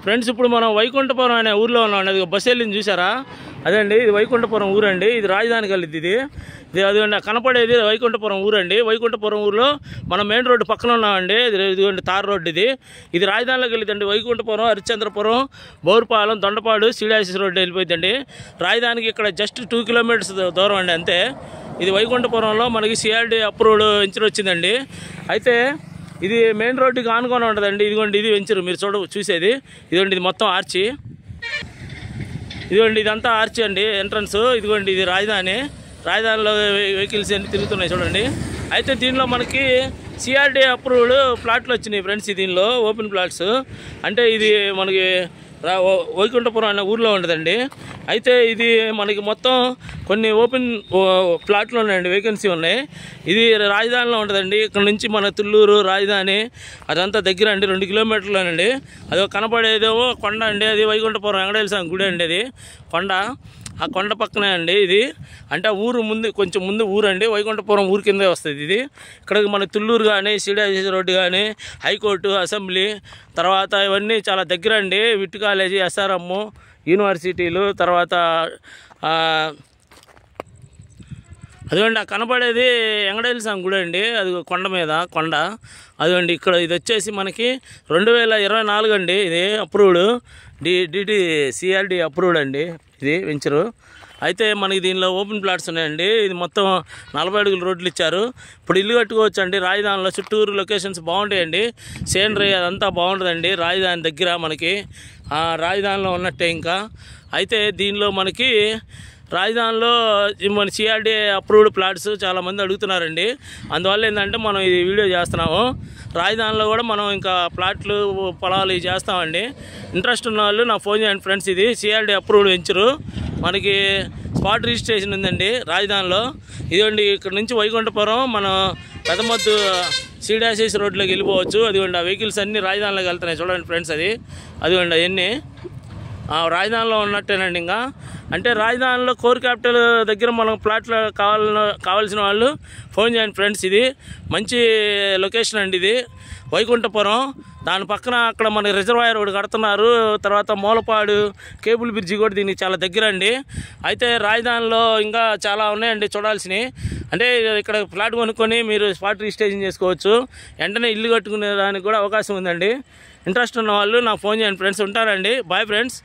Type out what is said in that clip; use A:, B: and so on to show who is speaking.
A: Friends ఇప్పుడు మనం వైకుంఠపురం అనే ఊర్లో ఉన్నాం. అది బస్సు వెళ్ళింది చూసారా, అదండి ఇది వైకుంఠపురం ఊరండి. ఇది రాజధానికి వెళ్ళింది. ఇది అదిగోండి కనపడేది వైకుంఠపురం ఊరండి. వైకుంఠపురం ఊర్లో మనం మెయిన్ రోడ్డు పక్కన ఉన్నామండి. ఇదిగోండి తార్ రోడ్డు. ఇది రాజధానిలోకి వెళ్ళిందండి. వైకుంఠపురం, హరిశ్చంద్రపురం, బౌర్పాలెం, దొండపాడు, సిడాసిస్ రోడ్డు వెళ్ళిపోయిందండి. రాజధానికి ఇక్కడ జస్ట్ 2 కిలోమీటర్స్ దూరం అండి అంతే. ఇది వైకుంఠపురంలో మనకి సిఆర్డి అప్రూవ్డ్ వెంచర్ వచ్చిందండి. అయితే ఇది మెయిన్ రోడ్డుకి ఆనుకొని ఉంటుందండి. ఇదిగోండి ఇది వెంచర్ మీరు చూసేది. ఇదిగోండి ఇది మొత్తం ఆర్చి. ఇదిగోండి ఇదంతా ఆర్చి అండి ఎంట్రన్స్. ఇదిగోండి ఇది రాజధానిలో వెహికల్స్ అన్నీ తిరుగుతున్నాయి చూడండి. అయితే దీనిలో మనకి సిఆర్డి అప్రూవ్డ్ ప్లాట్లు వచ్చినాయి ఫ్రెండ్స్. దీనిలో ఓపెన్ ప్లాట్స్ అంటే ఇది మనకి వైకుంఠపురం అనే ఊర్లో ఉండదండి. అయితే ఇది మనకి మొత్తం కొన్ని ఓపెన్ ప్లాట్లు ఉన్నాయండి, వేకెన్సీ ఉన్నాయి. ఇది రాజధానిలో ఉంటుందండి. ఇక్కడ నుంచి మన తుళ్ళూరు రాజధాని అదంతా దగ్గర అండి, 2 కిలోమీటర్లోనండి. అది కనపడేదేమో కొండ అండి, అది వైకుంఠపురం వెంకటేశ్వర స్వామి గుడి అండి. అది కొండ, ఆ కొండ పక్కనే అండి ఇది. అంటే ఊరు ముందు కొంచెం ముందు ఊరు అండి. వైకుంఠపురం ఊరు కిందే వస్తుంది ఇది. ఇక్కడ మన తుళ్ళూరు కానీ, సిడాసిస్ రోడ్డు కానీ, హైకోర్టు, అసెంబ్లీ, తర్వాత ఇవన్నీ చాలా దగ్గర అండి. విట్ కాలేజీ, ఎస్ఆర్ఎం, యూనివర్సిటీలు, తర్వాత అదిగోండి ఆ కనపడేది వెంకటేశ్వర స్వామి గుడి అండి. అది కొండ మీద కొండ. అదిగోండి ఇక్కడ ఇది వచ్చేసి మనకి 2024 అండి. ఇది అప్రూవ్డ్ డిటి సిఆర్డి అప్రూవ్డ్ అండి ఇది వెంచరు. అయితే మనకి దీనిలో ఓపెన్ ప్లాట్స్ ఉన్నాయండి. ఇది మొత్తం 40 అడుగుల రోడ్లు ఇచ్చారు. ఇప్పుడు ఇల్లు కట్టుకోవచ్చు అండి. రాజధానిలో చుట్టూరు లొకేషన్స్ బాగుంటాయండి. సీనరీ అదంతా బాగుంటుందండి. రాజధాని దగ్గర మనకి రాజధానిలో ఉన్నట్టే ఇంకా. అయితే దీనిలో మనకి రాజధానిలో మన సిఆర్డి అప్రూవ్డ్ ప్లాట్స్ చాలామంది అడుగుతున్నారండి. అందువల్ల ఏంటంటే మనం ఈ వీడియో చేస్తున్నాము. రాజధానిలో కూడా మనం ఇంకా ప్లాట్లు, పొలాలు ఇవి చేస్తామండి. ఇంట్రెస్ట్ ఉన్న వాళ్ళు నాకు ఫోన్ చేయండి ఫ్రెండ్స్. ఇది సిఆర్డి అప్రూవ్డ్ వెంచరు. మనకి స్పాట్ రిజిస్ట్రేషన్ ఉందండి రాజధానిలో. ఇదిగోండి ఇక్కడ నుంచి వైకుంఠపురం మనం పెదమద్దు సిడాసిస్ రోడ్లోకి వెళ్ళిపోవచ్చు. అదిగోండి ఆ వెహికల్స్ అన్నీ రాజధానిలోకి వెళ్తున్నాయి చూడండి ఫ్రెండ్స్. అదిగోండి అవన్నీ రాజధానిలో ఉన్నట్టేనండి. ఇంకా అంటే రాజధానిలో కోర్ క్యాపిటల్ దగ్గర మనం ప్లాట్లు కావాల్సిన వాళ్ళు ఫోన్ చేయండి ఫ్రెండ్స్. ఇది మంచి లొకేషన్ అండి. ఇది వైకుంఠపురం. దాని పక్కన అక్కడ మన రిజర్వాయర్ ఒకటి కడుతున్నారు. తర్వాత మూలపాడు కేబుల్ బ్రిడ్జి కూడా దీనికి చాలా దగ్గర అండి. అయితే రాజధానిలో ఇంకా చాలా ఉన్నాయండి చూడాల్సినవి. అంటే ఇక్కడ ఫ్లాట్ కొనుక్కొని మీరు స్పాట్ రిజిస్ట్రేషన్ చేసుకోవచ్చు. వెంటనే ఇల్లు కట్టుకునే దానికి కూడా అవకాశం ఉందండి. ఇంట్రెస్ట్ ఉన్న వాళ్ళు నాకు ఫోన్ చేయండి ఫ్రెండ్స్. ఉంటారండి. Bye friends.